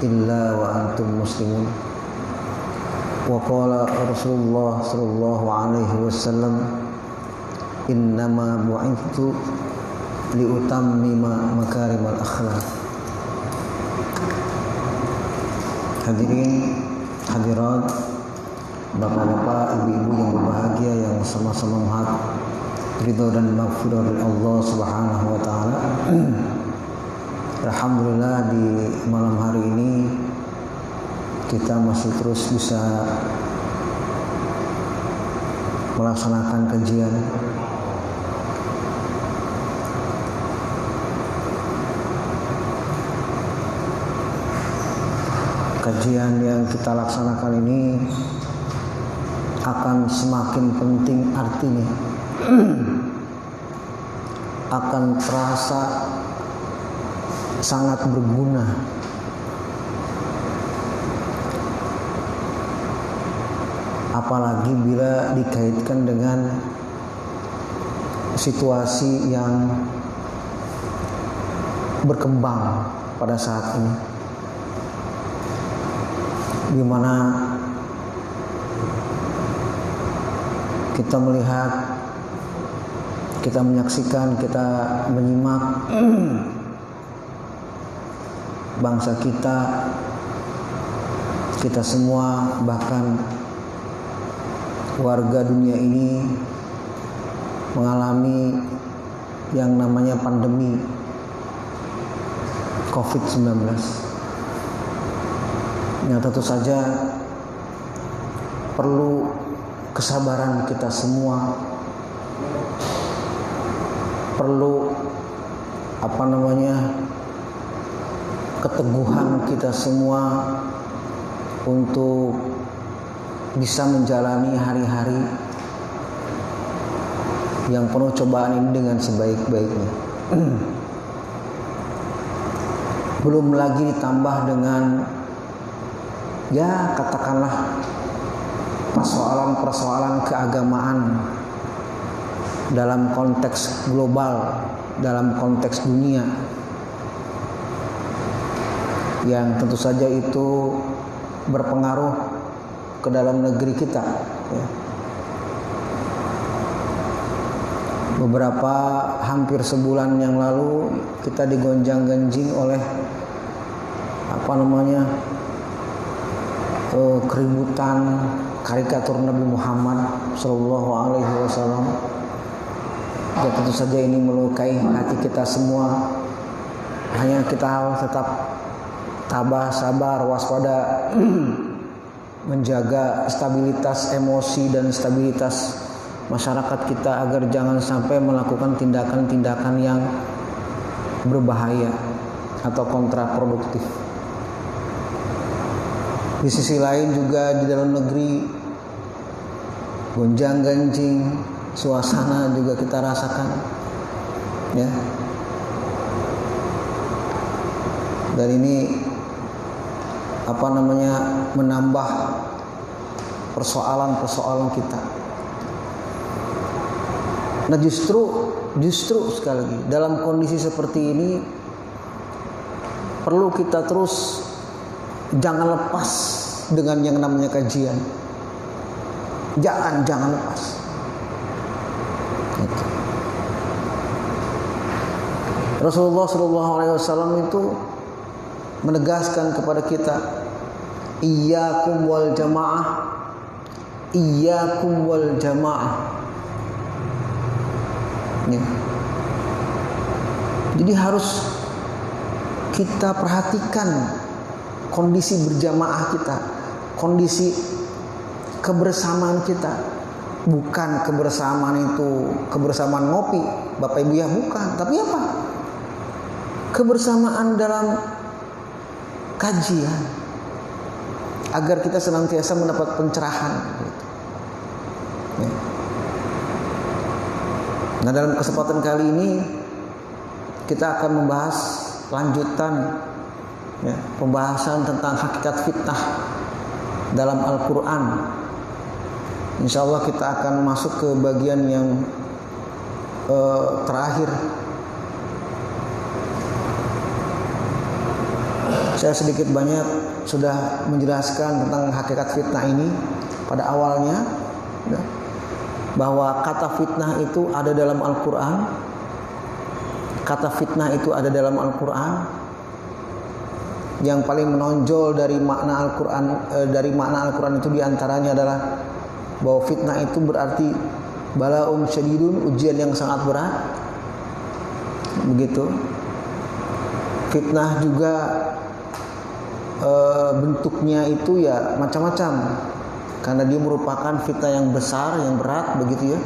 illa wa antum muslimun. Wa qala Rasulullah sallallahu alaihi wasallam, innama bu'ithtu liutammima makarimal akhlaq. Hadirin hadirat, bapak-bapak, ibu-ibu yang berbahagia, yang sama-sama mengharap ridho dan maghfirah dari Allah Subhanahu wa taala. Alhamdulillah di malam hari ini kita masih terus bisa melaksanakan kajian. Kajian yang kita laksanakan ini akan semakin penting artinya, akan terasa sangat berguna. Apalagi bila dikaitkan dengan situasi yang berkembang pada saat ini, di mana kita melihat, kita menyaksikan, kita menyimak bangsa kita semua, bahkan warga dunia ini mengalami yang namanya pandemi COVID-19. Yang tentu saja perlu kesabaran kita semua, perlu keteguhan kita semua untuk bisa menjalani hari-hari yang penuh cobaan ini dengan sebaik-baiknya. Belum lagi ditambah dengan katakanlah persoalan-persoalan keagamaan dalam konteks global, dalam konteks dunia, yang tentu saja itu berpengaruh ke dalam negeri kita. Beberapa hampir sebulan yang lalu kita digonjang-ganjing oleh keributan karikatur Nabi Muhammad Sallallahu Alaihi Wasallam. Dan tentu saja ini melukai hati kita semua. Hanya kita harus tetap tabah, sabar, waspada, menjaga stabilitas emosi dan stabilitas masyarakat kita agar jangan sampai melakukan tindakan-tindakan yang berbahaya atau kontraproduktif. Di sisi lain juga di dalam negeri gonjang-ganjing suasana juga kita rasakan, ya. Dan ini menambah persoalan-persoalan kita. Nah, justru sekali lagi dalam kondisi seperti ini perlu kita terus jangan lepas dengan yang namanya kajian. Jangan lepas. Gitu. Rasulullah SAW itu menegaskan kepada kita, iyyakum wal jamaah, iyyakum wal jamaah. Ya. Jadi harus kita perhatikan kondisi berjamaah kita, kondisi kebersamaan kita. Bukan kebersamaan itu kebersamaan ngopi, Bapak Ibu ya, bukan. Tapi apa? Kebersamaan dalam kajian, agar kita senantiasa mendapat pencerahan. Ya. Nah, dalam kesempatan kali ini kita akan membahas lanjutan, ya, pembahasan tentang hakikat fitnah dalam Al-Quran. Insya Allah kita akan masuk ke bagian yang terakhir. Saya sedikit banyak sudah menjelaskan tentang hakikat fitnah ini pada awalnya, ya, bahwa kata fitnah itu ada dalam Al-Quran. Kata fitnah itu ada dalam Al-Quran. Yang paling menonjol dari makna Al-Quran, itu diantaranya adalah bahwa fitnah itu berarti balaun syadidun, ujian yang sangat berat. Begitu. Fitnah juga bentuknya itu ya macam-macam, karena dia merupakan fitnah yang besar, yang berat, begitu ya.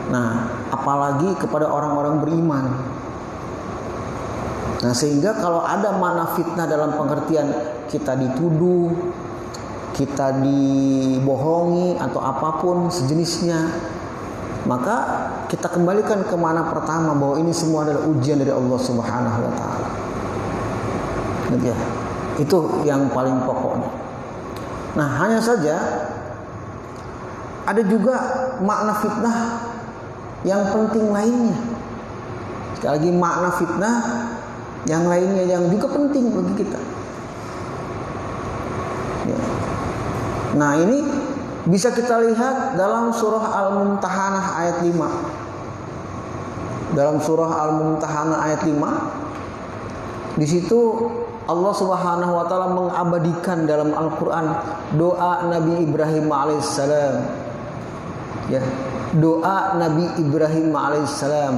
Nah, apalagi kepada orang-orang beriman. Nah, sehingga kalau ada makna fitnah dalam pengertian kita dituduh, kita dibohongi atau apapun sejenisnya, maka kita kembalikan ke makna pertama, bahwa ini semua adalah ujian dari Allah Subhanahu wa taala. Gitu ya. Itu yang paling pokoknya. Nah, hanya saja ada juga makna fitnah yang penting lainnya. Sekali lagi, makna fitnah yang lainnya yang juga penting bagi kita. Ya. Nah, ini bisa kita lihat dalam surah Al-Mumtahanah ayat 5. Dalam surah Al-Mumtahanah ayat 5, di situ Allah Subhanahu wa taala mengabadikan dalam Al-Qur'an doa Nabi Ibrahim alaihissalam. Ya, doa Nabi Ibrahim alaihissalam.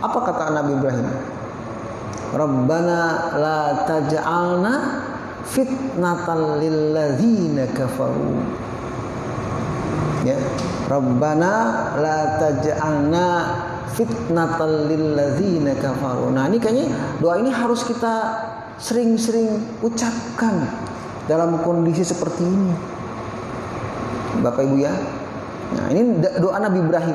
Apa kata Nabi Ibrahim? Rabbana la taj'alna fitnatan lil ladzina kafaru. Ya, Rabbana la taj'alna fitnatan lil ladzina kafaru. Nah, ini kayaknya doa ini harus kita sering-sering ucapkan dalam kondisi seperti ini, Bapak Ibu ya. Nah, ini doa Nabi Ibrahim.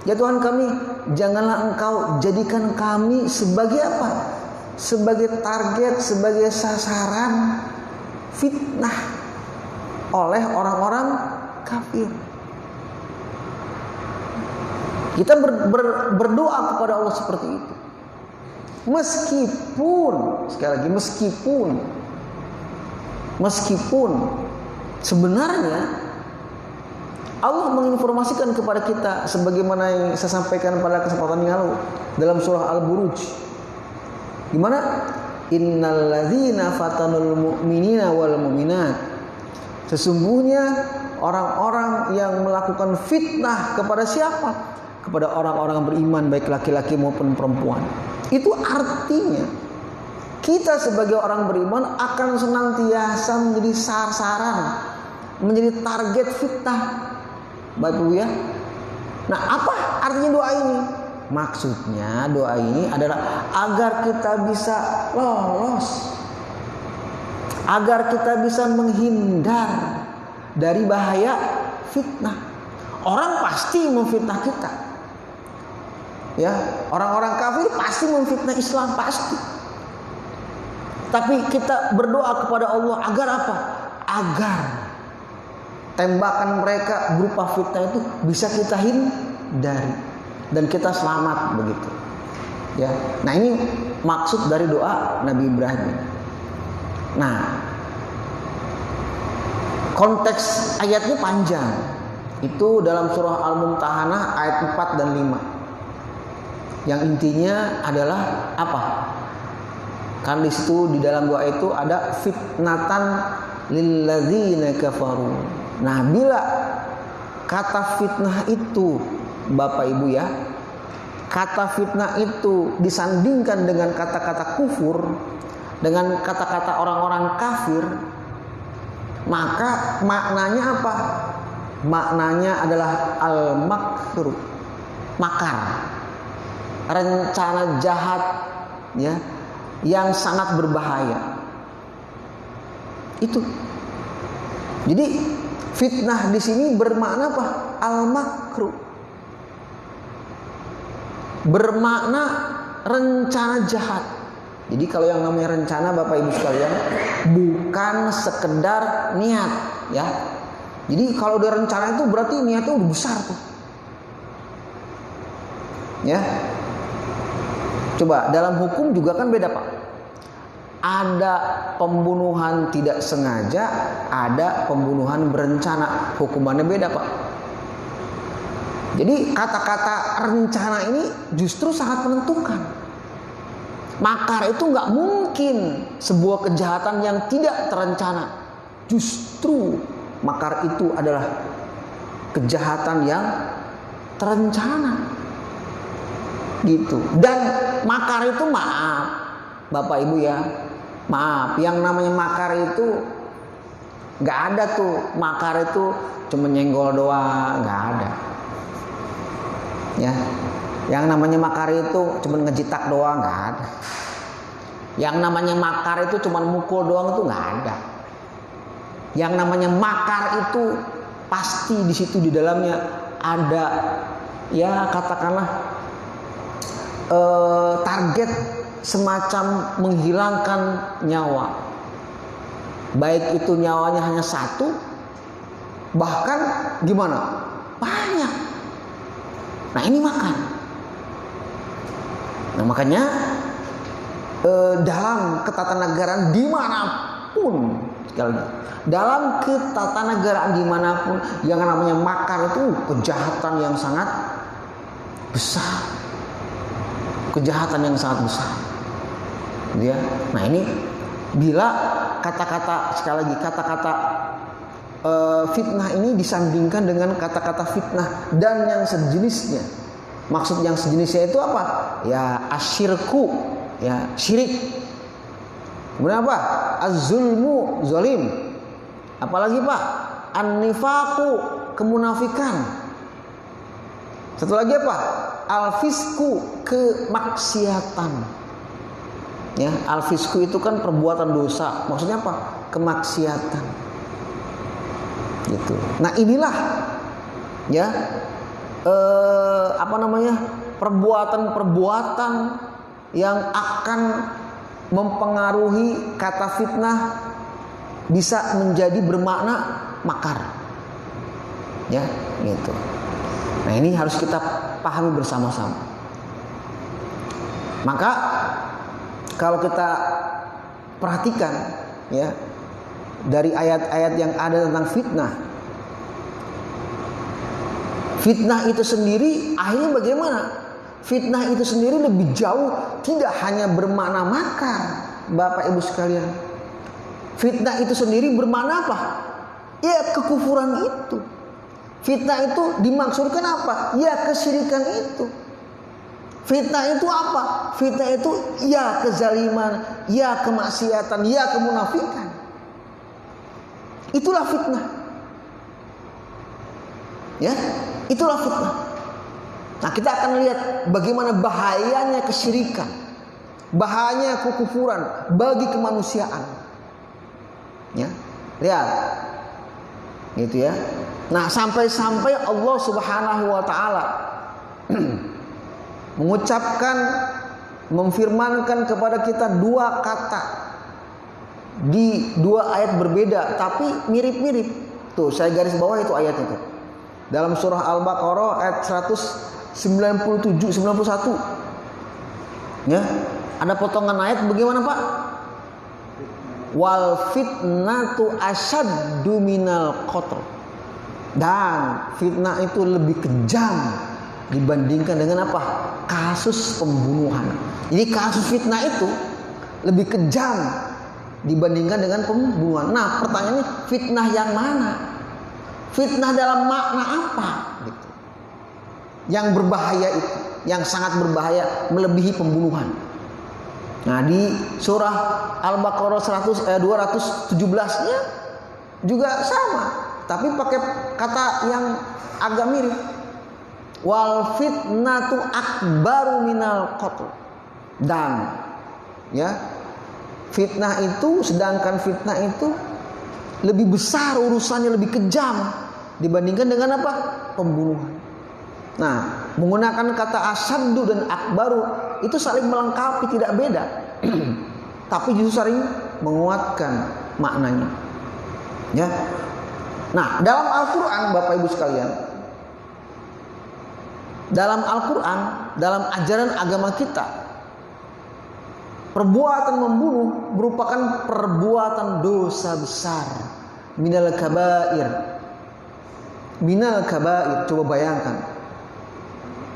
Ya Tuhan kami, janganlah Engkau jadikan kami sebagai apa? Sebagai target, sebagai sasaran fitnah oleh orang-orang kafir. Kita berdoa kepada Allah seperti itu. Meskipun, sekali lagi, meskipun sebenarnya Allah menginformasikan kepada kita sebagaimana yang saya sampaikan pada kesempatan yang lalu dalam surah Al-Buruj, di mana innal ladzina fatanul mu'minina wal mu'minat, sesungguhnya orang-orang yang melakukan fitnah kepada siapa? Kepada orang-orang beriman, baik laki-laki maupun perempuan. Itu artinya kita sebagai orang beriman akan senantiasa menjadi sasaran, menjadi target fitnah, Bapak Ibu ya. Nah, apa artinya doa ini? Maksudnya doa ini adalah agar kita bisa lolos, agar kita bisa menghindar dari bahaya fitnah. Orang pasti memfitnah kita. Ya, orang-orang kafir pasti memfitnah Islam, pasti. Tapi kita berdoa kepada Allah agar apa? Agar tembakan mereka berupa fitnah itu bisa kita hindari dan kita selamat, begitu. Ya. Nah, ini maksud dari doa Nabi Ibrahim. Nah, konteks ayatnya panjang. Itu dalam surah Al-Mumtahanah ayat 4 dan 5. Yang intinya adalah apa? Kan di situ di dalam doa itu ada fitnatan lil ladzina kafaru. Nah, bila kata fitnah itu, Bapak Ibu ya, kata fitnah itu disandingkan dengan kata-kata kufur, dengan kata-kata orang-orang kafir, maka maknanya apa? Maknanya adalah al-makru, makar, rencana jahat ya, yang sangat berbahaya. Itu. Jadi fitnah di sini bermakna apa? Al-makru. Bermakna rencana jahat. Jadi kalau yang namanya rencana, Bapak Ibu sekalian, bukan sekedar niat ya. Jadi kalau ada rencana itu berarti niatnya udah besar tuh. Ya. Coba dalam hukum juga kan beda, Pak. Ada pembunuhan tidak sengaja, ada pembunuhan berencana. Hukumannya beda, Pak. Jadi kata-kata rencana ini justru sangat menentukan. Makar itu nggak mungkin sebuah kejahatan yang tidak terencana. Justru makar itu adalah kejahatan yang terencana. Gitu. Dan makar itu, maaf Bapak Ibu ya, maaf, yang namanya makar itu nggak ada tuh. Makar itu cuma nyenggol doang, nggak ada. Ya, yang namanya makar itu cuma ngejitak doang, nggak ada. Yang namanya makar itu cuma mukul doang, itu nggak ada. Yang namanya makar itu pasti di situ di dalamnya ada, ya katakanlah target semacam menghilangkan nyawa. Baik itu nyawanya hanya satu, bahkan gimana? Banyak. Nah ini makar. Nah makanya dalam ketatanegaraan dimanapun, sekali lagi, dalam ketatanegaraan dimanapun, yang namanya makar itu kejahatan yang sangat besar, kejahatan yang sangat besar. Ya, nah ini bila kata-kata, sekali lagi, kata-kata fitnah ini disandingkan dengan kata-kata fitnah dan yang sejenisnya. Maksud yang sejenisnya itu apa? Ya asyirku, ya syirik. Kemudian apa? Az-zulmu, zalim. Apalagi Pak? An-nifaqu, kemunafikan. Satu lagi apa? Al-fisku, kemaksiatan. Ya, al-fisku itu kan perbuatan dosa. Maksudnya apa? Kemaksiatan. Gitu. Nah inilah ya perbuatan-perbuatan yang akan mempengaruhi kata fitnah bisa menjadi bermakna makar. Ya, gitu. Nah, ini harus kita pahami bersama-sama. Maka kalau kita perhatikan ya dari ayat-ayat yang ada tentang fitnah. Fitnah itu sendiri akhirnya bagaimana? Fitnah itu sendiri lebih jauh, tidak hanya bermakna makar, Bapak Ibu sekalian. Fitnah itu sendiri bermakna apa? Ya kekufuran itu. Fitnah itu dimaksudkan apa? Ya kesyirikan itu. Fitnah itu apa? Fitnah itu ya kezaliman, ya kemaksiatan, ya kemunafikan. Itulah fitnah. Ya, itulah fitnah. Nah, kita akan lihat bagaimana bahayanya kesyirikan, bahayanya kekufuran bagi kemanusiaan. Ya, lihat. Gitu ya. Nah, sampai-sampai Allah Subhanahu wa taala mengucapkan, memfirmankan kepada kita dua kata di dua ayat berbeda tapi mirip-mirip. Tuh, saya garis bawah itu ayat itu. Dalam surah Al-Baqarah ayat 197 91. Ya, ada potongan ayat bagaimana, Pak? Wal fitnatu asyaddu minal qatl. Dan fitnah itu lebih kejam dibandingkan dengan apa? Kasus pembunuhan. Jadi kasus fitnah itu lebih kejam dibandingkan dengan pembunuhan. Nah, pertanyaannya fitnah yang mana? Fitnah dalam makna apa? Gitu. Yang berbahaya itu, yang sangat berbahaya melebihi pembunuhan. Nah, di surah Al-Baqarah 217-nya juga sama, tapi pakai kata yang agak mirip. Wal fitnatu akbaru minal qatl. Dan ya, fitnah itu, sedangkan fitnah itu lebih besar urusannya, lebih kejam dibandingkan dengan apa? Pembunuhan. Nah, menggunakan kata asyaddu dan akbaru itu saling melengkapi, tidak beda. Tapi justru saling menguatkan maknanya. Ya. Nah, dalam Al-Qur'an Bapak Ibu sekalian, dalam Al-Qur'an, dalam ajaran agama kita, perbuatan membunuh merupakan perbuatan dosa besar. Minal kabair. Minal kabair. Coba bayangkan.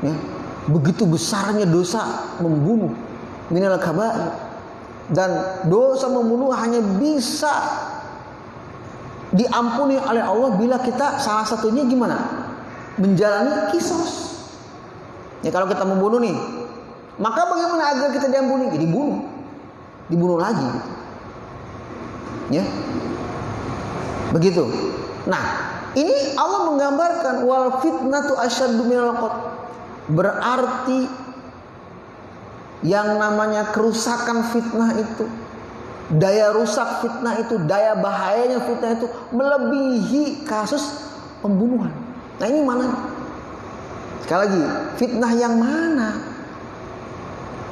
Ya, begitu besarnya dosa membunuh. Minal kabair. Dan dosa membunuh hanya bisa diampuni oleh Allah bila kita salah satunya gimana? Menjalani kisos. Ya, kalau kita membunuh nih, maka bagaimana agar kita diampuni? Jadi dibunuh lagi. Gitu. Ya, begitu. Nah, ini Allah menggambarkan wal fitnatu asyaddu minal qatl. Berarti yang namanya kerusakan fitnah itu, daya rusak fitnah itu, daya bahayanya fitnah itu melebihi kasus pembunuhan. Nah, ini mana? Sekali lagi, fitnah yang mana?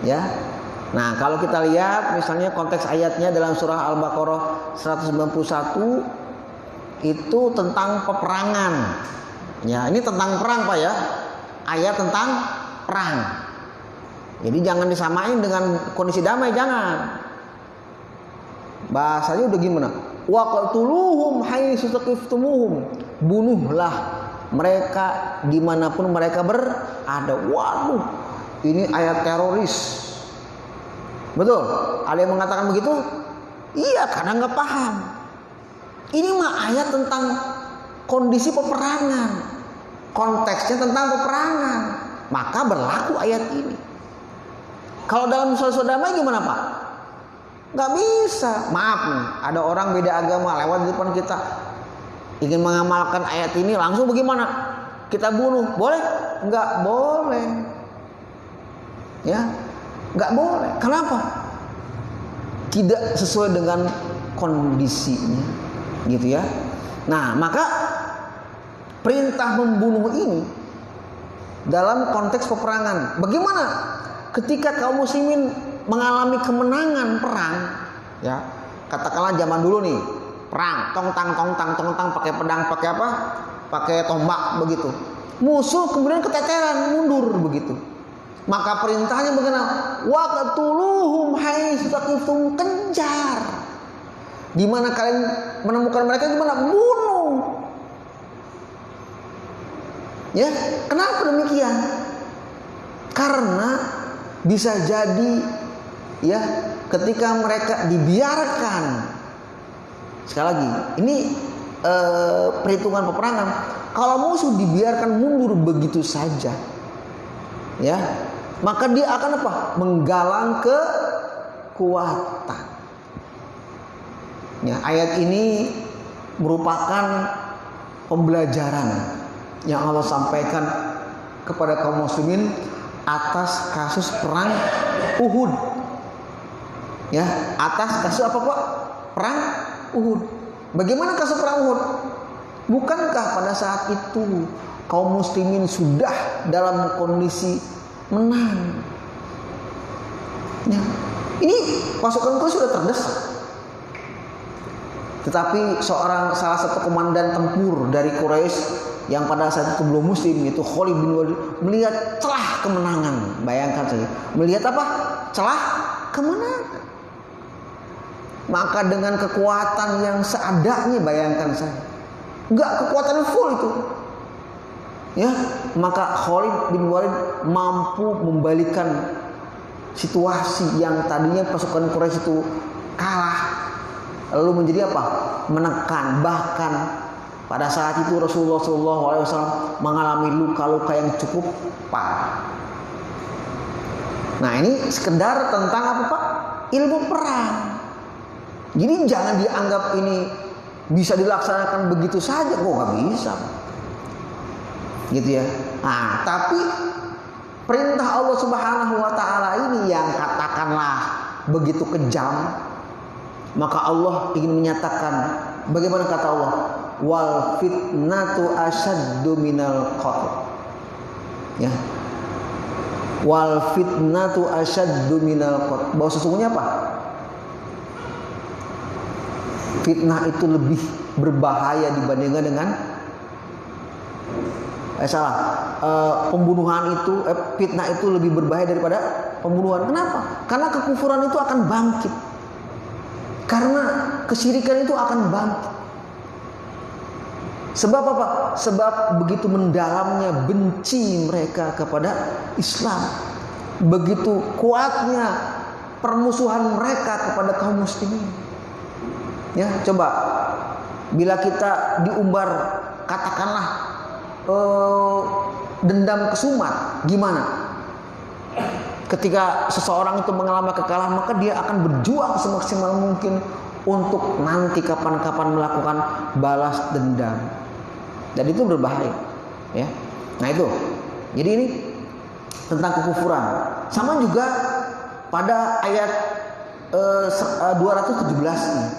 Ya. Nah, kalau kita lihat misalnya konteks ayatnya dalam surah Al-Baqarah 191 itu tentang peperangan. Ya, ini tentang perang, Pak ya. Ayat tentang perang. Jadi jangan disamain dengan kondisi damai, jangan. Bahasanya udah gimana? Waqtuluhum haitsu taqiftumuhum. Bunuhlah mereka dimanapun mereka berada. Waduh, ini ayat teroris. Betul? Ada yang mengatakan begitu? Iya, karena nggak paham. Ini mah ayat tentang kondisi peperangan, konteksnya tentang peperangan, maka berlaku ayat ini. Kalau dalam suasana damai gimana, Pak? Nggak bisa. Maaf nih, ada orang beda agama lewat di depan kita, ingin mengamalkan ayat ini, langsung bagaimana? Kita bunuh, boleh? Nggak boleh. Ya, nggak boleh. Kenapa? Tidak sesuai dengan kondisinya, gitu ya. Nah, maka perintah membunuh ini dalam konteks peperangan. Bagaimana ketika kaum muslimin mengalami kemenangan perang, ya, katakanlah zaman dulu nih, perang, tong tang pakai pedang, pakai apa? Pakai tombak begitu. Musuh kemudian keteteran, mundur begitu. Maka perintahnya bagaimana? Waqtuluhum haitsu taqiftum, kejar. Di mana kalian menemukan mereka gimana? Bunuh. Ya, kenapa demikian? Karena bisa jadi ya ketika mereka dibiarkan, sekali lagi ini perhitungan peperangan, kalau musuh dibiarkan mundur begitu saja, ya, maka dia akan apa? Menggalang kekuatan. Ya, ayat ini merupakan pembelajaran yang Allah sampaikan kepada kaum muslimin atas kasus perang Uhud. Ya, atas kasus apa, Pak? Perang Uhud. Bagaimana kasus perang Uhud? Bukankah pada saat itu kaum muslimin sudah dalam kondisi menang? Ya, ini pasukan Quraisy sudah terdesak. Tetapi salah satu komandan tempur dari Quraisy yang pada saat itu belum muslim, yaitu Khalid bin Walid, melihat celah kemenangan. Bayangkan saja, melihat apa? Celah kemenangan. Maka dengan kekuatan yang seadanya, bayangkan saja, enggak kekuatan full itu, ya, maka Khalid bin Walid mampu membalikan situasi yang tadinya pasukan Quraisy itu kalah, lalu menjadi apa? Menekan. Bahkan pada saat itu Rasulullah SAW mengalami luka-luka yang cukup parah. Nah, ini sekedar tentang apa, Pak? Ilmu perang. Jadi jangan dianggap ini bisa dilaksanakan begitu saja. Kok nggak bisa? Gitu ya. Nah, tapi perintah Allah Subhanahu Wa Taala ini yang katakanlah begitu kejam, maka Allah ingin menyatakan bagaimana kata Allah, wal fitnatu asyaddu minal qatl. Ya. Wal fitnatu asyaddu minal qatl. Bahwa sesungguhnya apa? Fitnah itu lebih berbahaya dibandingkan dengan pembunuhan itu, fitnah itu lebih berbahaya daripada pembunuhan. Kenapa? Karena kekufuran itu akan bangkit. Karena kesyirikan itu akan bangkit. Sebab apa? Sebab begitu mendalamnya benci mereka kepada Islam. Begitu kuatnya permusuhan mereka kepada kaum muslimin. Ya, coba bila kita diumbar katakanlah dendam kesumat, gimana? Ketika seseorang itu mengalami kekalahan, maka dia akan berjuang semaksimal mungkin untuk nanti kapan-kapan melakukan balas dendam. Dan itu berbahaya, ya. Nah itu. Jadi ini tentang kekufuran. Sama juga pada ayat 217 nih.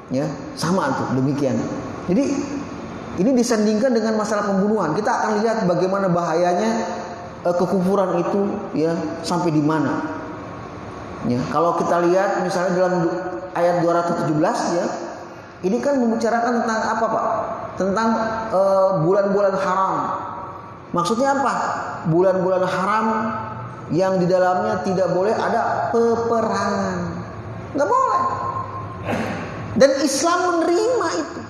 Ya, sama tuh demikian. Jadi ini disandingkan dengan masalah pembunuhan. Kita akan lihat bagaimana bahayanya kekufuran itu, ya, sampai di mana. Ya, kalau kita lihat misalnya dalam ayat 217, ya, ini kan membicarakan tentang apa, Pak? Tentang bulan-bulan haram. Maksudnya apa? Bulan-bulan haram yang di dalamnya tidak boleh ada peperangan. Nggak boleh. Dan Islam menerima itu.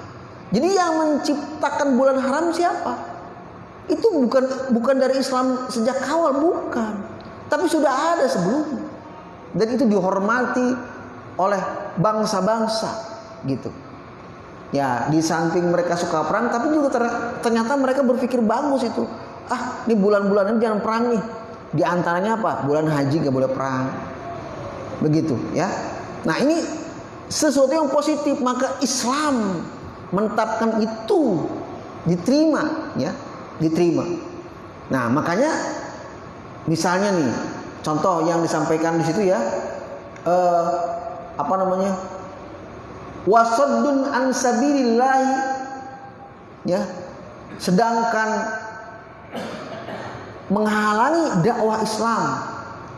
Jadi yang menciptakan bulan haram siapa? Itu bukan dari Islam sejak awal, bukan. Tapi sudah ada sebelumnya. Dan itu dihormati oleh bangsa-bangsa, gitu. Ya, di samping mereka suka perang, tapi juga ternyata mereka berpikir bagus itu. Ini bulan-bulan ini jangan perang nih. Di antaranya apa? Bulan haji gak boleh perang. Begitu, ya. Nah, ini sesuatu yang positif, maka Islam menetapkan itu diterima, ya, diterima. Nah, makanya misalnya nih, contoh yang disampaikan di situ, ya, wasaddun an sabilillah, ya, sedangkan menghalangi dakwah Islam,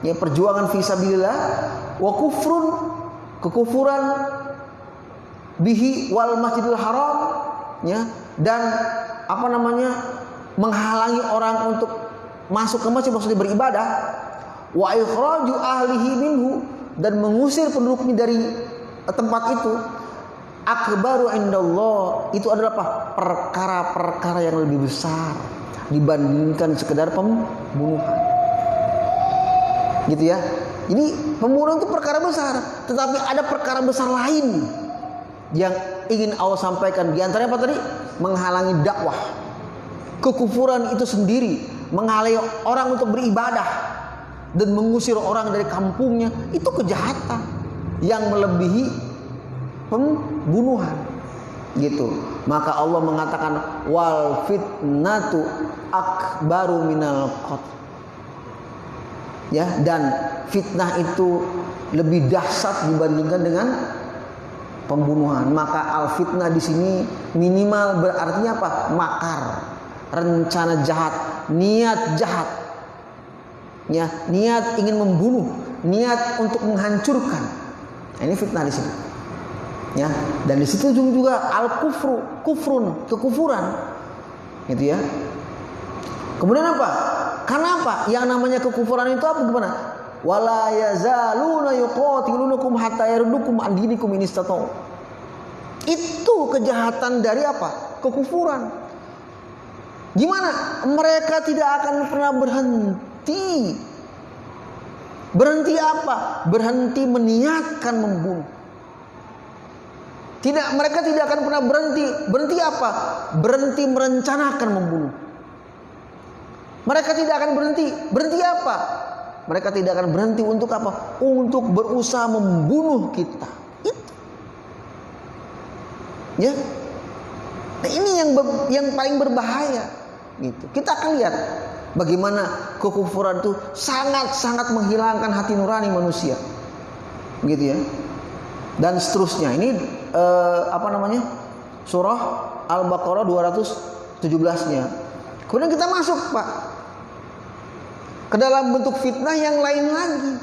ya, perjuangan fi sabilillah, wa kufrun, kekufuran, bihi wal masjidil haram, ya, dan menghalangi orang untuk masuk ke masjid, maksudnya beribadah, wa ikhraju ahlihi minhu, dan mengusir penduduknya dari tempat itu, akbaru indallah, itu adalah apa? Perkara-perkara yang lebih besar dibandingkan sekedar pembunuhan. Gitu, ya. Ini pembunuhan itu perkara besar, tetapi ada perkara besar lain yang ingin Allah sampaikan. Di antaranya apa tadi? Menghalangi dakwah. Kekufuran itu sendiri menghalangi orang untuk beribadah dan mengusir orang dari kampungnya, itu kejahatan yang melebihi pembunuhan, gitu. Maka Allah mengatakan wal fitnatu akbaru minal qatl, ya, dan fitnah itu lebih dahsyat dibandingkan dengan pembunuhan. Maka al fitnah di sini minimal berartinya apa? Makar, rencana jahat, niat jahat, ya, niat ingin membunuh, niat untuk menghancurkan. Nah, ini fitnah di sini, ya. Dan di situ juga al kufrun, kekufuran, gitu, ya. Kemudian apa? Karena apa? Yang namanya kekufuran itu apa? Gimana? Wala yazaluna yuqatilunukum hatta yardukum an dinikum in istata'u. Itu kejahatan dari apa? Kekufuran. Gimana? Mereka tidak akan pernah berhenti. Berhenti apa? Berhenti meniatkan membunuh. Mereka tidak akan pernah berhenti. Berhenti apa? Berhenti merencanakan membunuh. Mereka tidak akan berhenti. Berhenti apa? Mereka tidak akan berhenti untuk apa? Untuk berusaha membunuh kita. Itu, ya. Nah, ini yang paling berbahaya, gitu. Kita akan lihat bagaimana kekufuran itu sangat-sangat menghilangkan hati nurani manusia, gitu, ya. Dan seterusnya. Ini surah Al-Baqarah 217-nya. Kemudian kita masuk, Pak, ke dalam bentuk fitnah yang lain lagi.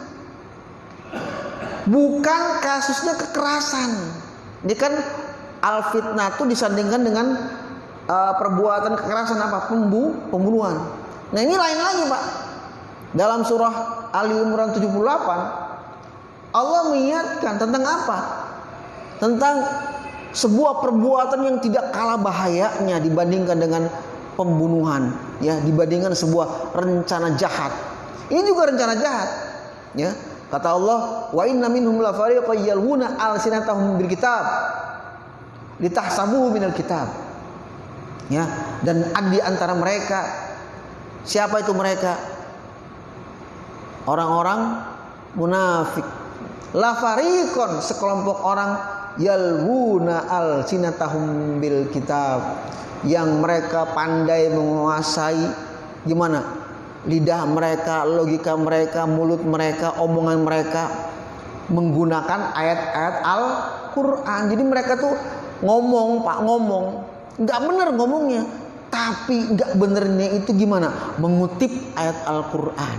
Bukan kasusnya kekerasan. Ini kan al-fitnah itu disandingkan dengan perbuatan kekerasan apa? Pembunuhan. Nah, ini lain lagi, Pak. Dalam surah Ali Imran 78, Allah mengingatkan tentang apa? Tentang sebuah perbuatan yang tidak kalah bahayanya dibandingkan dengan pembunuhan, ya, dibandingkan sebuah rencana jahat. Ini juga rencana jahat, ya. Kata Allah, wa inna minhum la fariqan yalwuna alsinatahum bil kitab litahsabuhu minal kitab. Ya, dan di antara mereka, siapa itu mereka? Orang-orang munafik. La fariqan, sekelompok orang yalwuna alsinatahum bil kitab, yang mereka pandai menguasai gimana? Lidah mereka, logika mereka, mulut mereka, omongan mereka menggunakan ayat-ayat Al-Quran. Jadi mereka tuh ngomong, nggak bener ngomongnya, tapi nggak benernya itu gimana? Mengutip ayat Al-Quran,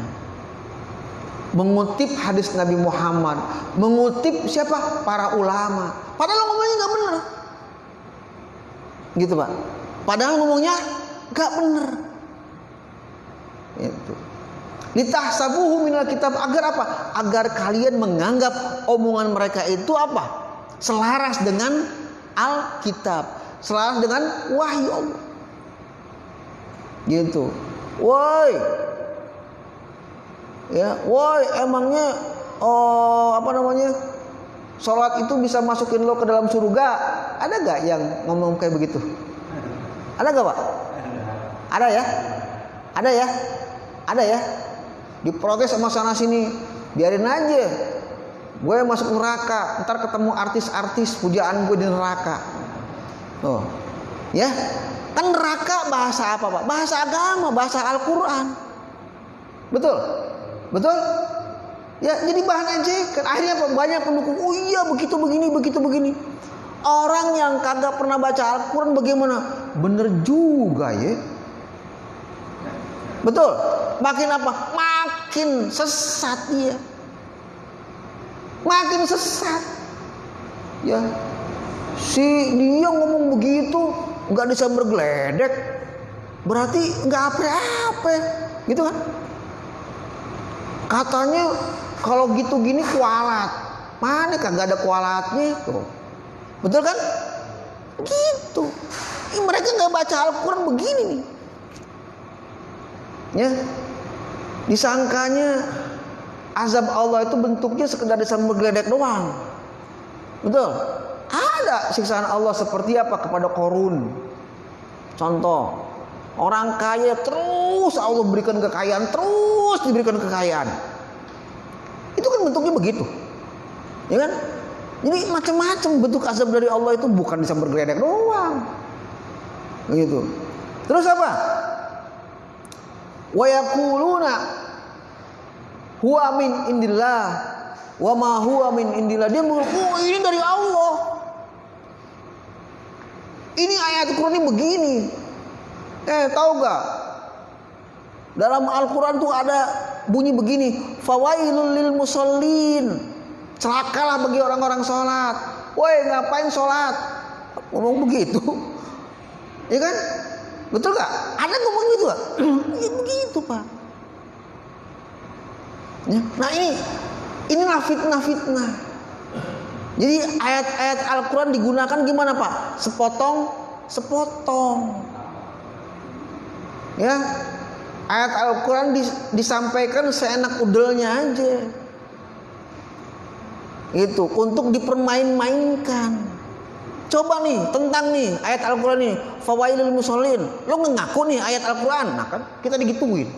mengutip hadis Nabi Muhammad, mengutip siapa? Para ulama. Padahal ngomongnya nggak bener, gitu Pak. Padahal ngomongnya nggak bener. Itu. Litahsabuhu minal kitab, agar apa? Agar kalian menganggap omongan mereka itu apa? Selaras dengan Alkitab, selaras dengan wahyu Allah. Gitu. Woi. Ya, woi, emangnya sholat itu bisa masukin lo ke dalam surga? Ada gak yang ngomong kayak begitu? Ada gak Pak? Ada ya? Ada ya? Ada ya? Diprotes sama sana sini, biarin aja. Gue masuk neraka, ntar ketemu artis-artis pujaan gue di neraka. Oh, ya? Kan neraka bahasa apa Pak? Bahasa agama, bahasa Al-Quran. Betul? Betul? Ya, jadi bahan ejekan. Akhirnya apa? Banyak pendukung. Oh iya, begitu begini. Orang yang kagak pernah baca Al-Quran bagaimana? Bener juga ya. Betul? Makin apa? Makin sesat dia. Makin sesat. Ya. Si dia ngomong begitu, nggak bisa bergeledek, berarti nggak apa-apa, gitu kan? Katanya kalau gitu gini kualat, mana kagak ada kualatnya tuh, betul kan? Gitu. Ini mereka nggak baca Al-Quran begini nih, ya. Disangkanya azab Allah itu bentuknya sekedar disambut geledek doang, betul? Ada siksaan Allah seperti apa kepada Qarun. Contoh, orang kaya terus Allah berikan kekayaan, terus diberikan kekayaan. Itu kan bentuknya begitu, ya kan? Jadi macam-macam bentuk azab dari Allah itu, bukan disambut geledek doang, begitu. Terus apa? Wa yaquluna huwa min indillah wa ma huwa min indillah. Dia mengaku ini dari Allah. Ini ayat Al-Quran ini begini. Tahu gak? Dalam Al-Quran tuh ada bunyi begini, fawailul lil musallin. Celakalah bagi orang-orang sholat. Woi, ngapain sholat? Ngomong begitu, ya kan? Betul gak? Ada ngomong gitu gak? Ya begitu Pak. Ya. Nah inilah fitnah. Jadi ayat-ayat Al-Quran digunakan gimana Pak? Sepotong. Ya, ayat Al-Quran disampaikan seenak udelnya aja. Itu untuk dipermain-mainkan. Coba nih tentang nih ayat Al-Quran nih, fawailul musallin. Lo ngaku nih ayat Al-Quran, nah kan kita digituin.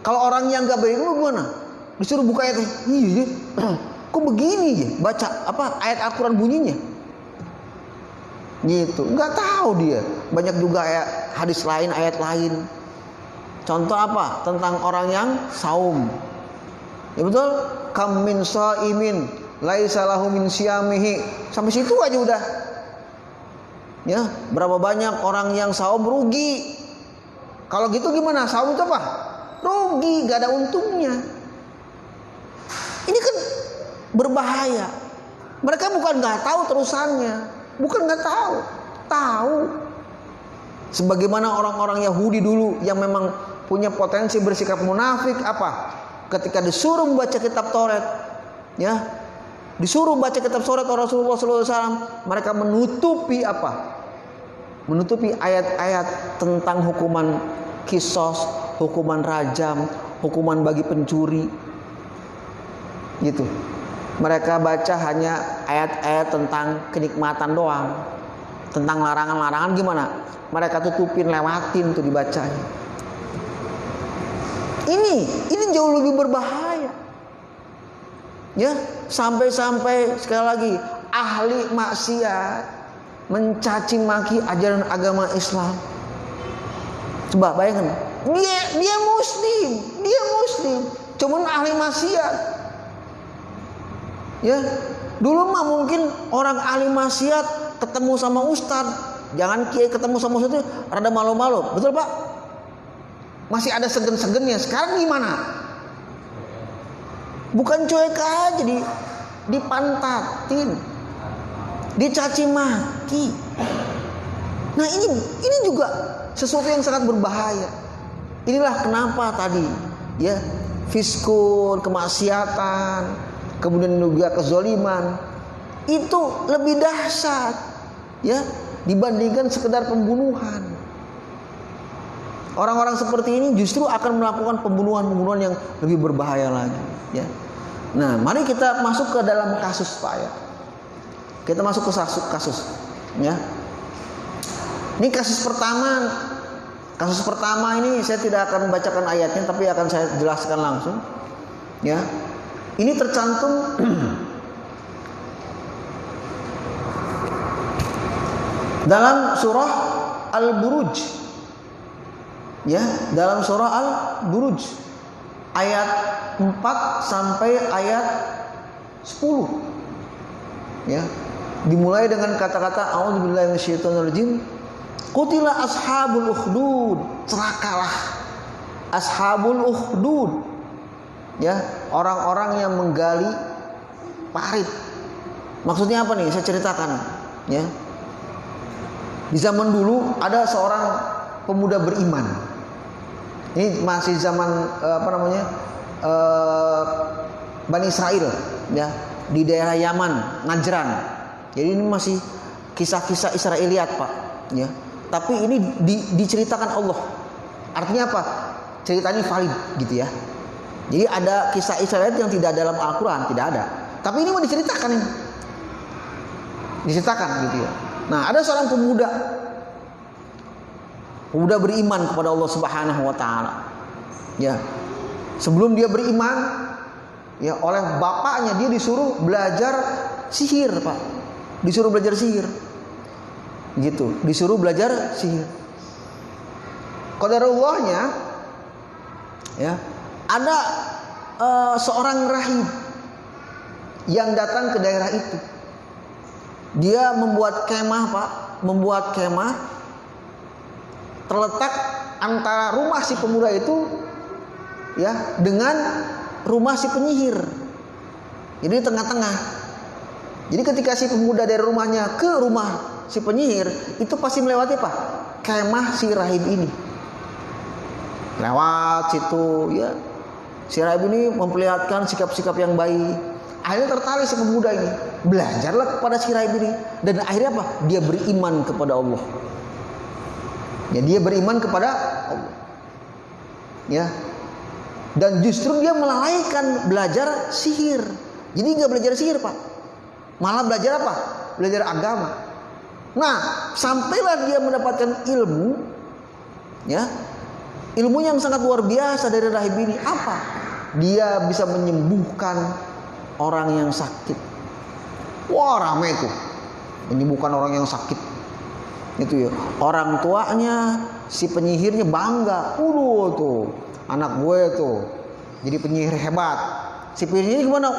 Kalau orang yang nggak berilmu gimana? Disuruh buka ayatnya, iya. Kok begini ya baca apa ayat Al-Quran bunyinya? Gitu, nggak tahu dia. Banyak juga hadis lain, ayat lain. Contoh apa? Tentang orang yang saum. Ya betul? Kam min shaimin laisa lahu min siyamihi. Sampai situ aja udah. Ya, berapa banyak orang yang saum rugi. Kalau gitu gimana? Saum itu apa? Rugi, gak ada untungnya. Ini kan berbahaya. Mereka bukan nggak tahu terusannya, bukan nggak tahu. Sebagaimana orang-orang Yahudi dulu yang memang punya potensi bersikap munafik, apa? ketika disuruh membaca kitab Taurat, ya, disuruh baca kitab Taurat Rasulullah SAW, mereka menutupi apa? Menutupi ayat-ayat tentang hukuman kisos, hukuman rajam, hukuman bagi pencuri, gitu. Mereka baca hanya ayat-ayat tentang kenikmatan doang, tentang larangan-larangan gimana? Mereka tutupin, lewatin tuh dibacanya. Ini jauh lebih berbahaya. Ya, sampai-sampai sekali lagi ahli maksiat mencaci maki ajaran agama Islam. Coba bayangkan, dia muslim, cuman ahli maksiat. Ya, dulu mah mungkin orang ahli maksiat ketemu sama ustad, jangan kiai ketemu sama ustad itu rada malu-malu, betul Pak? Masih ada segen-segennya. Sekarang gimana? Bukan cuek aja, dipantatin, dicaci maki. Nah ini juga sesuatu yang sangat berbahaya. Inilah kenapa tadi, ya, fiskun, kemaksiatan, kemudian juga kezoliman itu lebih dahsyat, ya, dibandingkan sekedar pembunuhan. Orang-orang seperti ini justru akan melakukan pembunuhan-pembunuhan yang lebih berbahaya lagi, ya. Nah, mari kita masuk ke dalam kasus, Pak, ya. Kita masuk ke kasus, ya. Ini kasus pertama ini saya tidak akan membacakan ayatnya, tapi akan saya jelaskan langsung, ya. Ini tercantum dalam surah Al-Buruj, ya, dalam surah Al-Buruj ayat 4 sampai ayat 10, ya. Dimulai dengan kata-kata a'udzubillahi minasyaitonirrajim. Qutila ashabul ukhdud, celakalah ashabul ukhdud, ya, orang-orang yang menggali parit. Maksudnya apa nih? Saya ceritakan, ya. Di zaman dulu ada seorang pemuda beriman. Ini masih zaman Bani Israel, ya, di daerah Yaman, Najran. Jadi ini masih kisah-kisah Israeliat, Pak, ya. Tapi ini diceritakan Allah. Artinya apa? Ceritanya valid, gitu ya. Jadi ada kisah Israeliat yang tidak dalam Al-Quran, tidak ada. Tapi ini mau diceritakan ini. Diceritakan, gitu ya. Nah, ada seorang pemuda beriman kepada Allah Subhanahu wa taala. Ya. Sebelum dia beriman, ya, oleh bapaknya dia disuruh belajar sihir, Pak. Disuruh belajar sihir. Gitu, disuruh belajar sihir. Qadarullahnya, ya, ada seorang rahib yang datang ke daerah itu. Dia membuat kemah, Pak, membuat kemah terletak antara rumah si pemuda itu, ya, dengan rumah si penyihir. Jadi di tengah-tengah. Jadi ketika si pemuda dari rumahnya ke rumah si penyihir, itu pasti melewati apa? Kemah si rahib ini. Lewat situ, ya. Si rahib ini memperlihatkan sikap-sikap yang baik. Akhirnya tertarik si pemuda ini. Belajarlah kepada si rahib ini. Dan akhirnya apa? Dia beriman kepada Allah. Ya, dia beriman kepada Allah. Ya. Dan justru dia melalaikan belajar sihir. Jadi nggak belajar sihir, Pak. Malah belajar apa? Belajar agama. Nah, sampailah dia mendapatkan ilmu, ya, ilmu yang sangat luar biasa dari rahib ini. Apa? Dia bisa menyembuhkan orang yang sakit. Wah, ramai itu, menyembuhkan orang yang sakit. Itu ya. Orang tuanya si penyihirnya bangga. Tuh, anak gue tuh jadi penyihir hebat. Si penyihir gimana?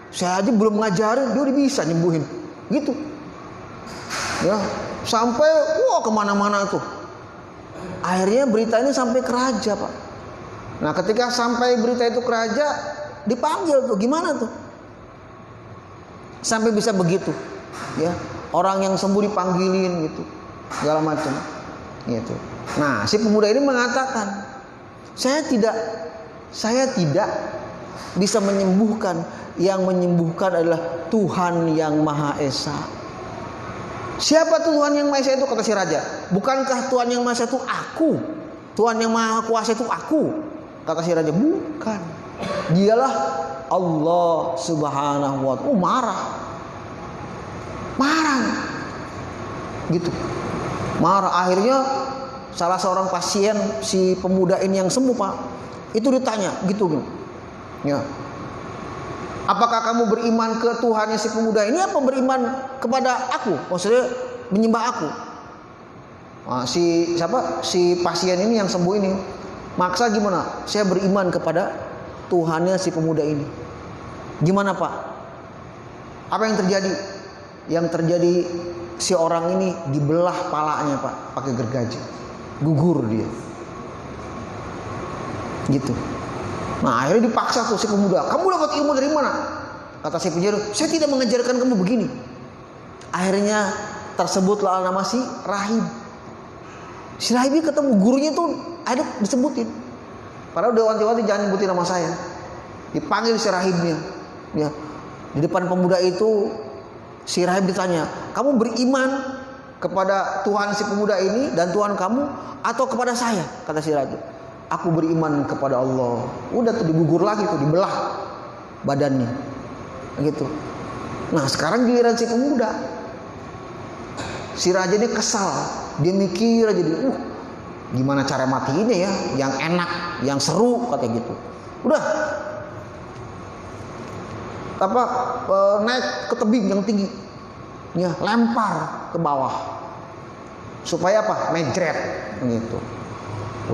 Saya aja belum ngajarin, dia udah bisa nyembuhin. Gitu. Ya, sampai kemana-mana tuh. Akhirnya berita ini sampai ke raja, Pak. Nah, ketika sampai berita itu ke raja, dipanggil tuh, gimana tuh? Sampai bisa begitu, ya. Orang yang sembuh dipanggilin gitu, segala macam, gitu. Nah, si pemuda ini mengatakan, saya tidak Saya tidak bisa menyembuhkan. Yang menyembuhkan adalah Tuhan yang Maha Esa. Siapa tuh Tuhan yang Maha Esa itu? Kata si raja. Bukankah Tuhan yang Maha Esa itu aku? Tuhan yang Maha Kuasa itu aku? Kata si raja. Bukan. Dialah Allah Subhanahu wa ta'ala. Marah. Gitu. Marah. Akhirnya salah seorang pasien si pemuda ini yang sembuh, Pak, itu ditanya gitu. Ya. Apakah kamu beriman ke Tuhannya si pemuda ini apa beriman kepada aku? Maksudnya menyembah aku. Nah, si pasien ini yang sembuh ini maksa gimana? Saya beriman kepada Tuhannya si pemuda ini. Gimana, Pak? Apa yang terjadi? Yang terjadi si orang ini dibelah palanya, Pak, pakai gergaji. Gugur dia. Gitu. Nah, akhirnya dipaksa tuh si pemuda. Kamu dapat ilmu dari mana? Kata si penjuru, saya tidak mengajarkan kamu begini. Akhirnya tersebutlah nama si rahib. Si rahib ketemu gurunya tuh ada disebutin. Padahal udah wanti-wanti jangan nyebutin nama saya. Dipanggil si rahibnya. Ya. Di depan pemuda itu si rahib ditanya, kamu beriman kepada Tuhan si pemuda ini dan Tuhan kamu atau kepada saya? Kata si rahib, aku beriman kepada Allah. Udah tuh digugur lagi tuh, dibelah badannya. Gitu. Nah, sekarang giliran si pemuda. Si raja ini kesal. Dia mikir aja dia, gimana cara matiinnya ya? Yang enak, yang seru katanya gitu. Udah. Naik ke tebing yang tinggi. Ya, lempar ke bawah. Supaya apa? Mejret gitu.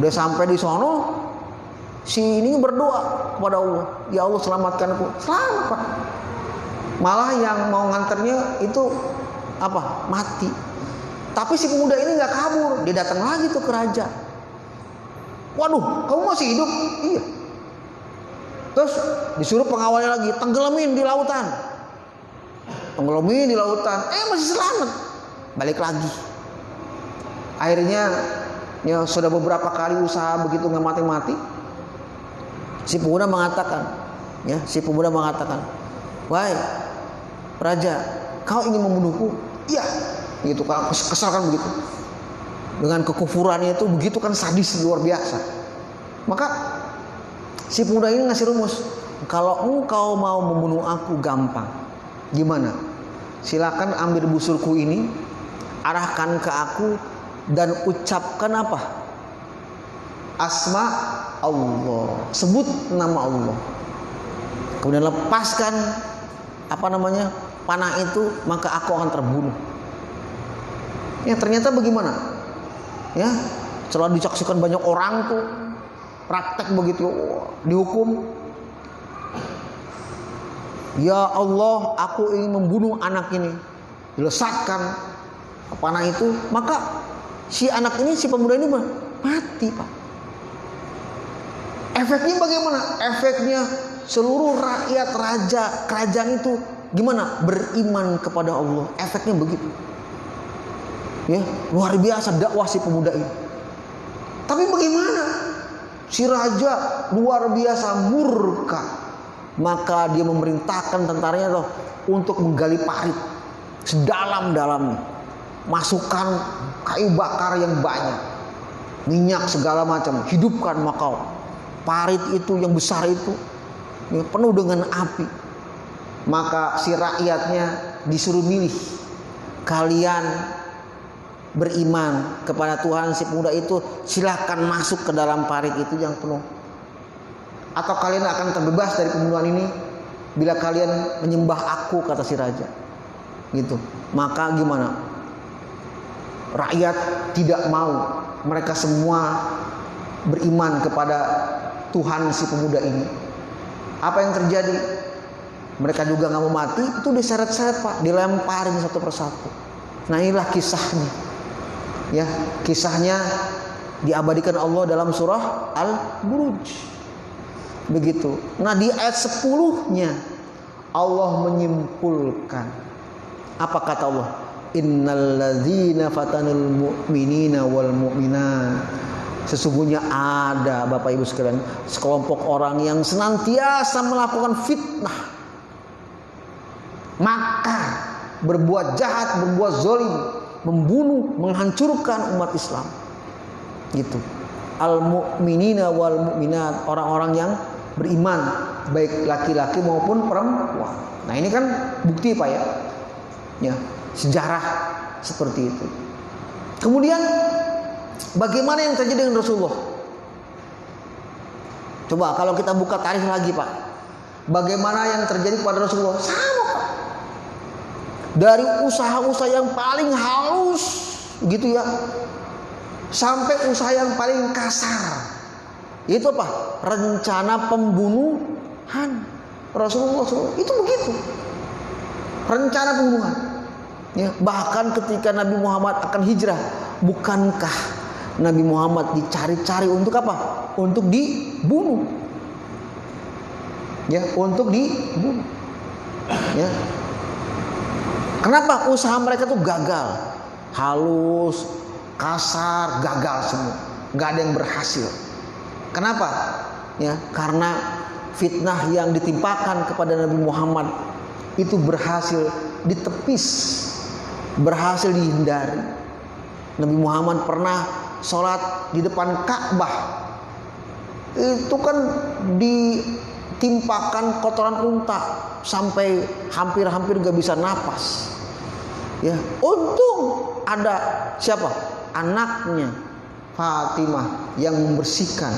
Udah sampai di sono, si ini berdoa kepada Allah, ya Allah selamatkanku. Selamat, Pak. Malah yang mau nganternya itu apa? Mati. Tapi si pemuda ini nggak kabur, dia datang lagi tuh ke raja. Waduh, kamu masih hidup? Iya. Terus disuruh pengawalnya lagi, tenggelamin di lautan. Tenggelamin di lautan, masih selamat. Balik lagi. Akhirnya ya sudah beberapa kali usaha begitu nggak mati-mati. Si pemuda mengatakan, wahai raja, kau ingin membunuhku? Iya, gitu kan, kesal kan begitu. Dengan kekufurannya itu begitu kan sadis luar biasa. Maka si pemuda ini ngasih rumus, kalau engkau mau membunuh aku gampang. Gimana? Silakan ambil busurku ini, arahkan ke aku dan ucapkan apa? Asma Allah, sebut nama Allah. Kemudian lepaskan panah itu, maka aku akan terbunuh. Ya ternyata bagaimana? Ya, setelah disaksikan banyak orang tuh praktek begitu, dihukum. Ya Allah, aku ingin membunuh anak ini. Dilesatkan panah itu, maka si anak ini, si pemuda ini mati, Pak. Efeknya bagaimana? Efeknya seluruh rakyat kerajaan itu gimana? Beriman kepada Allah. Efeknya begitu. Ya, luar biasa dakwah si pemuda ini. Tapi bagaimana? Si raja luar biasa murka. Maka dia memerintahkan tentaranya loh untuk menggali parit sedalam-dalamnya. Masukkan kayu bakar yang banyak, minyak segala macam, hidupkan makau. Parit itu yang besar itu penuh dengan api. Maka si rakyatnya disuruh milih, kalian beriman kepada Tuhan si pemuda itu, silahkan masuk ke dalam parit itu yang penuh, atau kalian akan terbebas dari pembunuhan ini bila kalian menyembah aku, kata si raja. Gitu. Maka gimana? Rakyat tidak mau. Mereka semua beriman kepada Tuhan si pemuda ini. Apa yang terjadi? Mereka juga nggak mau mati. Itu diseret-seret, Pak, dilemparin satu persatu. Nah, inilah kisahnya. Ya, kisahnya diabadikan Allah dalam surah Al-Buruj. Begitu. Nah, di ayat 10-nya Allah menyimpulkan. Apa kata Allah? Innal ladzina fatanul mu'minina wal mu'minat Sesungguhnya ada Bapak Ibu sekalian sekelompok orang yang senantiasa melakukan fitnah, makar, berbuat jahat, berbuat zalim, membunuh, menghancurkan umat Islam. Gitu. Al-mu'minina wal mu'minat, orang-orang yang beriman, baik laki-laki maupun perempuan. Nah, ini kan bukti Pak ya. Ya, sejarah seperti itu. Kemudian bagaimana yang terjadi dengan Rasulullah? Coba kalau kita buka tarikh lagi Pak. Bagaimana yang terjadi pada Rasulullah? Sama Pak. Dari usaha-usaha yang paling halus gitu ya, sampai usaha yang paling kasar. Itu apa? Rencana pembunuhan Rasulullah SAW. Itu begitu. Rencana pembunuhan. Ya, bahkan ketika Nabi Muhammad akan hijrah, bukankah Nabi Muhammad dicari-cari untuk apa? Untuk dibunuh. Ya, untuk dibunuh. Ya. Kenapa usaha mereka tuh gagal? Halus, kasar, gagal semua. Nggak ada yang berhasil. Kenapa? Ya, karena fitnah yang ditimpakan kepada Nabi Muhammad itu berhasil ditepis, berhasil dihindari. Nabi Muhammad pernah sholat di depan Ka'bah. Itu kan ditimpakan kotoran unta sampai hampir-hampir gak bisa napas. Ya, untung ada siapa? Anaknya Fatimah yang membersihkan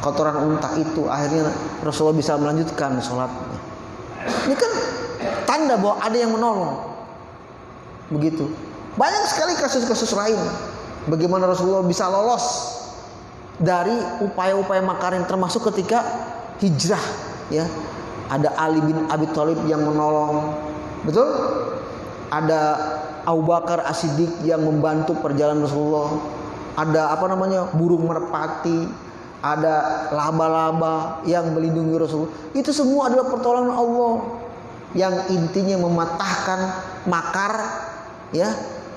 kotoran unta itu. Akhirnya Rasulullah bisa melanjutkan sholatnya. Ini kan tanda bahwa ada yang menolong. Begitu. Banyak sekali kasus-kasus lain. Bagaimana Rasulullah bisa lolos dari upaya-upaya makarin, termasuk ketika hijrah. Ya, ada Ali bin Abi Thalib yang menolong. Betul? Ada Abu Bakar As-Siddiq yang membantu perjalanan Rasulullah. Ada burung merpati, ada laba-laba yang melindungi Rasulullah. Itu semua adalah pertolongan Allah yang intinya mematahkan makar ya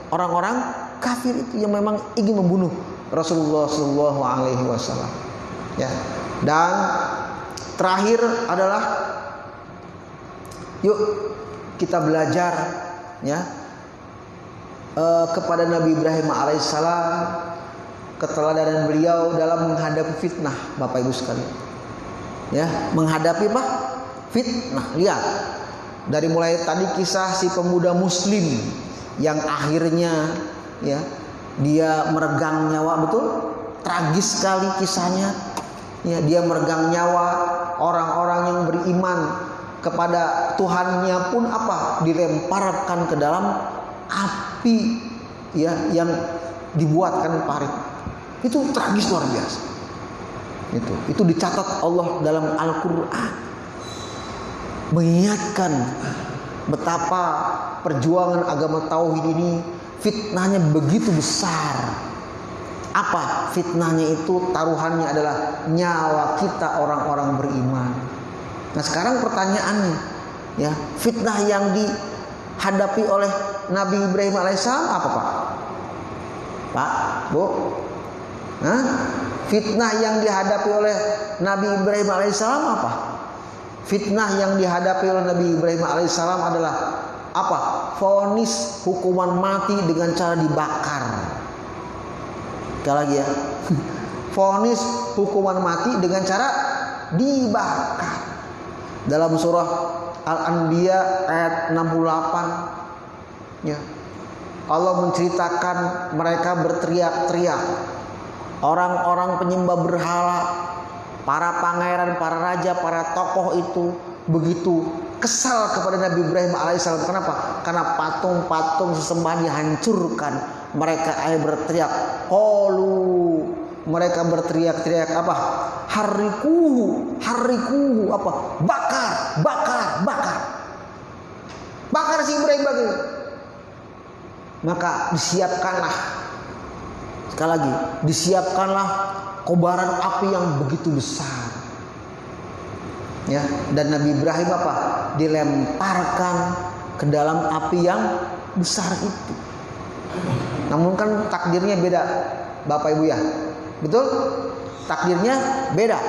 orang-orang kafir itu yang memang ingin membunuh Rasulullah Shallallahu Alaihi Wasallam. Ya, dan terakhir adalah yuk kita belajar ya kepada Nabi Ibrahim alaihissalam, keteladanan beliau dalam menghadapi fitnah, Bapak Ibu sekalian. Ya, menghadapi apa? Fitnah. Lihat dari mulai tadi kisah si pemuda Muslim yang akhirnya ya dia meregang nyawa, betul? Tragis sekali kisahnya. Ya, dia meregang nyawa. Orang-orang yang beriman kepada Tuhannya pun apa? Dilemparkan ke dalam api ya yang dibuatkan parit. Itu tragis luar biasa. Itu dicatat Allah dalam Al-Qur'an. Mengingatkan betapa perjuangan agama tauhid ini fitnahnya begitu besar. Apa fitnahnya itu? Taruhannya adalah nyawa kita orang-orang beriman. Nah, sekarang pertanyaannya, ya, fitnah yang dihadapi oleh Nabi Ibrahim alaihissalam apa, Pak? Pak, Bu? Hah? Fitnah yang dihadapi oleh Nabi Ibrahim alaihissalam apa? Fitnah yang dihadapi oleh Nabi Ibrahim alaihissalam adalah apa? Vonis hukuman mati dengan cara dibakar. Sekali lagi ya. Vonis hukuman mati dengan cara dibakar. Dalam surah Al-Anbiya ayat 68 ya. Allah menceritakan mereka berteriak-teriak. Orang-orang penyembah berhala, para pangeran, para raja, para tokoh itu begitu kesal kepada Nabi Ibrahim alaihissalam. Kenapa? Karena patung-patung sesembahan dihancurkan. Mereka berteriak, qalu, mereka berteriak-teriak apa? Harikuhu, harikuhu, apa? Bakar, bakar, bakar. Bakar si Ibrahim bagi. Maka disiapkanlah, sekali lagi, disiapkanlah kobaran api yang begitu besar. Ya, dan Nabi Ibrahim apa? Dilemparkan ke dalam api yang besar itu. Namun kan takdirnya beda, Bapak Ibu ya. Betul? Takdirnya beda.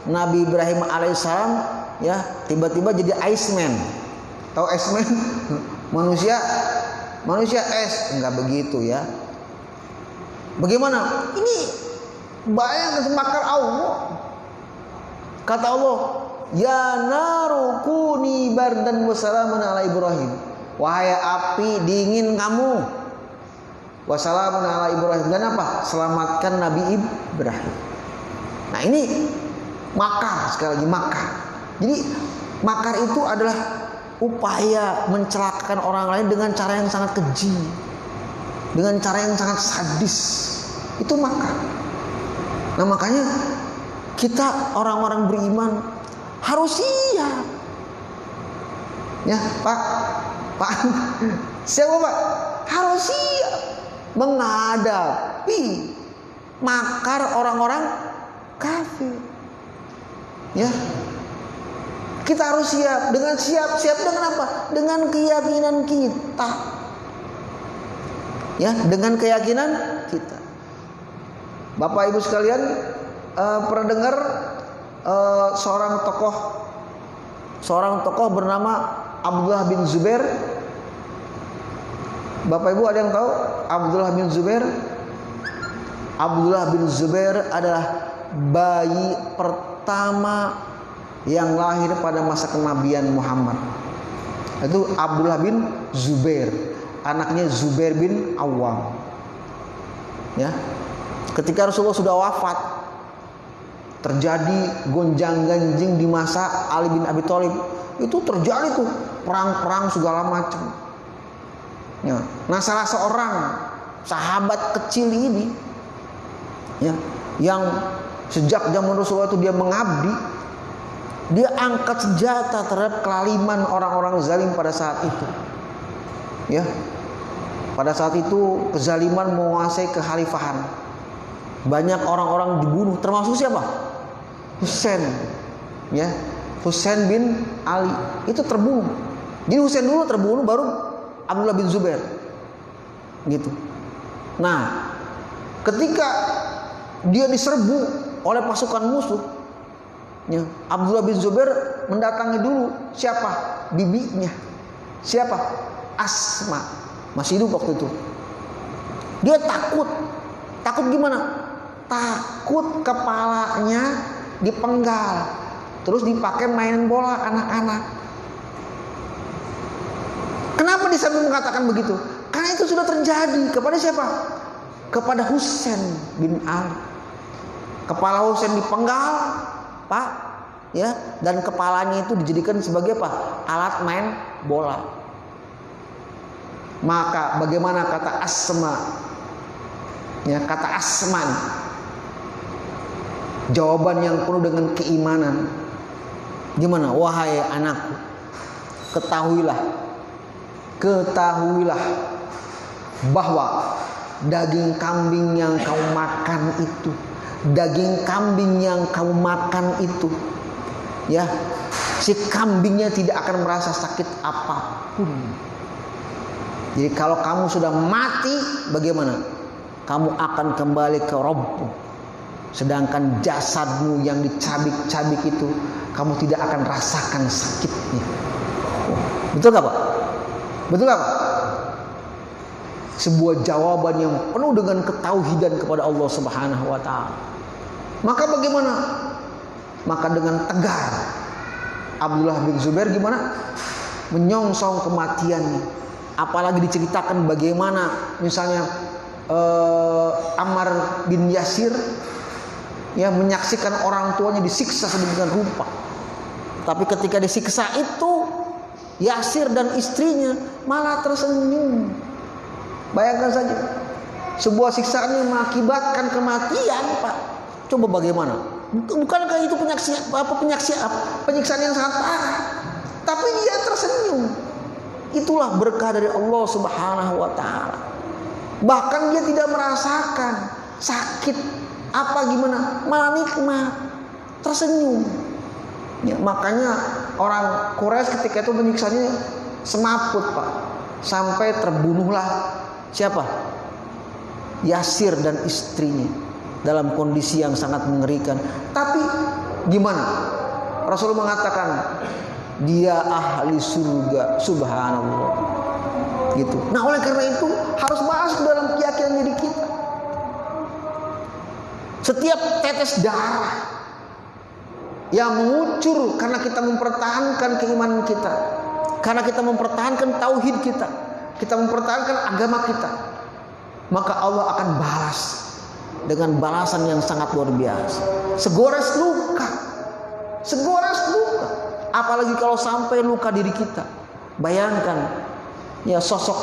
Nabi Ibrahim alaihissalam ya tiba-tiba jadi Iceman. Tahu Iceman? manusia es. Enggak begitu ya. Bagaimana? Ini bayangkan makar Allah. Kata Allah, ya naru kuni bardan wa salaman ala Ibrahim. Wahai api, dingin kamu. Wa salaman ala Ibrahim. Dan apa? Selamatkan Nabi Ibrahim. Nah ini makar, sekali lagi makar. Jadi makar itu adalah upaya mencelakakan orang lain dengan cara yang sangat keji, dengan cara yang sangat sadis. Itu makar. Nah makanya kita orang-orang beriman harus siap. Ya Pak, siapa Pak? Harus siap menghadapi makar orang-orang kafir. Ya, kita harus siap. Dengan siap dengan apa? Dengan keyakinan kita. Ya, dengan keyakinan kita. Bapak Ibu sekalian, pernah dengar seorang tokoh bernama Abdullah bin Zubair? Bapak Ibu ada yang tahu Abdullah bin Zubair? Abdullah bin Zubair adalah bayi pertama yang lahir pada masa kenabian Muhammad. Itu Abdullah bin Zubair, anaknya Zubair bin Awam. Ya. Ketika Rasulullah sudah wafat, terjadi gonjang-ganjing di masa Ali bin Abi Thalib. Itu terjadi tuh perang-perang segala macam. Ya. Nah, salah seorang sahabat kecil ini ya, yang sejak zaman Rasulullah itu dia mengabdi, dia angkat senjata terhadap kelaliman orang-orang zalim pada saat itu. Ya. Pada saat itu kezaliman menguasai kekhalifahan. Banyak orang-orang dibunuh, termasuk siapa? Husain. Ya. Husain bin Ali itu terbunuh. Jadi Husain dulu terbunuh, baru Abdullah bin Zubair. Gitu. Nah, ketika dia diserbu oleh pasukan musuh, ya, Abdullah bin Zubair mendatangi dulu siapa? Bibinya. Siapa? Asma. Masih hidup waktu itu. Dia takut. Takut gimana? Takut kepalanya dipenggal, terus dipakai main bola anak-anak. Kenapa dia sampai mengatakan begitu? Karena itu sudah terjadi kepada siapa? Kepada Husain bin Ali. Kepala Husain dipenggal, Pak, ya, dan kepalanya itu dijadikan sebagai apa? Alat main bola. Maka bagaimana kata Asma? Ya, kata Asma nih, jawaban yang penuh dengan keimanan. Gimana? Wahai anakku, ketahuilah bahwa daging kambing yang kau makan itu, ya, si kambingnya tidak akan merasa sakit apapun. Jadi kalau kamu sudah mati, bagaimana? Kamu akan kembali ke Rabb. Sedangkan jasadmu yang dicabik-cabik itu, kamu tidak akan rasakan sakitnya. Betul gak Pak? Betul gak Pak? Sebuah jawaban yang penuh dengan ketauhidan kepada Allah Subhanahu wa taala. Maka bagaimana? Maka dengan tegar Abdullah bin Zubair gimana? Menyongsong kematiannya. Apalagi diceritakan bagaimana misalnya Ammar bin Yasir ya menyaksikan orang tuanya disiksa sedemikian rupa. Tapi ketika disiksa itu Yasir dan istrinya malah tersenyum. Bayangkan saja, sebuah siksaan yang mengakibatkan kematian, Pak. Coba bagaimana? Bukankah itu penyiksaan yang sangat parah? Tapi dia tersenyum. Itulah berkah dari Allah Subhanahu wa taala. Bahkan dia tidak merasakan sakit apa gimana, malah nikmat, tersenyum. Ya, makanya orang Quraisy ketika itu menyiksanya semaput, Pak. Sampai terbunuhlah siapa? Yasir dan istrinya. dalam kondisi yang sangat mengerikan. Tapi gimana? Rasul mengatakan dia ahli surga, subhanallah. Gitu. Nah, oleh karena itu harus masuk dalam keyakinan diri kita. Setiap tetes darah yang mengucur karena kita mempertahankan keimanan kita, karena kita mempertahankan tauhid kita, kita mempertahankan agama kita, maka Allah akan balas dengan balasan yang sangat luar biasa. Segores luka, segores luka. Apalagi kalau sampai luka diri kita. Bayangkan ya sosok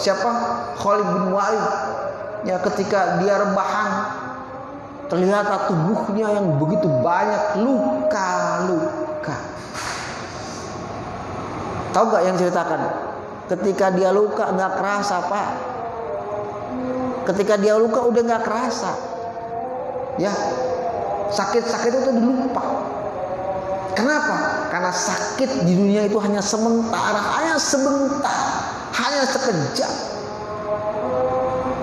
siapa? Khalid bin Walid. Ya ketika dia rebahan, terlihat tubuhnya yang begitu banyak luka-luka. Tahu gak yang ceritakan? Ketika dia luka nggak kerasa, Pak. Ketika dia luka udah nggak kerasa. Ya, sakit-sakit itu dilupa. Kenapa? Karena sakit di dunia itu hanya sementara, hanya sebentar, hanya sekejap.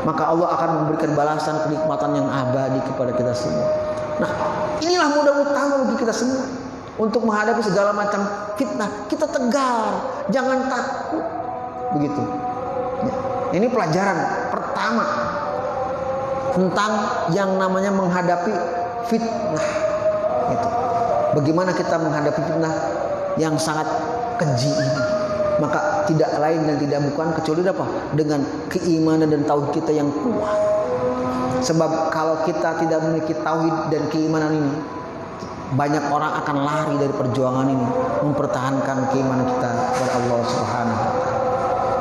Maka Allah akan memberikan balasan kenikmatan yang abadi kepada kita semua. Nah, inilah modal utama bagi kita semua untuk menghadapi segala macam fitnah. Kita tegar, jangan takut. Begitu. Ya. Ini pelajaran pertama tentang yang namanya menghadapi fitnah. Itu. Bagaimana kita menghadapi fitnah yang sangat keji ini? Maka tidak lain dan tidak bukan kecuali apa? Dengan keimanan dan tauhid kita yang kuat. Sebab kalau kita tidak memiliki tauhid dan keimanan ini, banyak orang akan lari dari perjuangan ini, mempertahankan keimanan kita kepada Allah Subhanahu wa taala.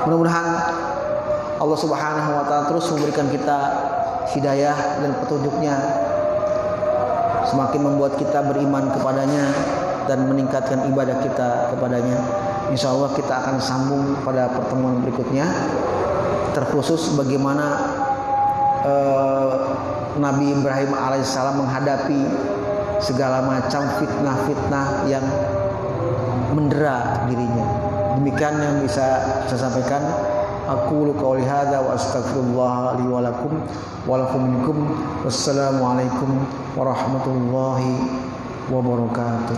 Mudah-mudahan Allah Subhanahu wa taala terus memberikan kita hidayah dan petunjuknya, semakin membuat kita beriman kepadanya dan meningkatkan ibadah kita kepadanya. Insya Allah kita akan sambung pada pertemuan berikutnya, terkhusus bagaimana Nabi Ibrahim alaihissalam menghadapi segala macam fitnah-fitnah yang mendera dirinya. Demikian yang bisa saya sampaikan. Aqulu qouli hadza wa astaghfirullah li wa lakum wa lakum minkum. Wassalamualaikum warahmatullahi wabarakatuh.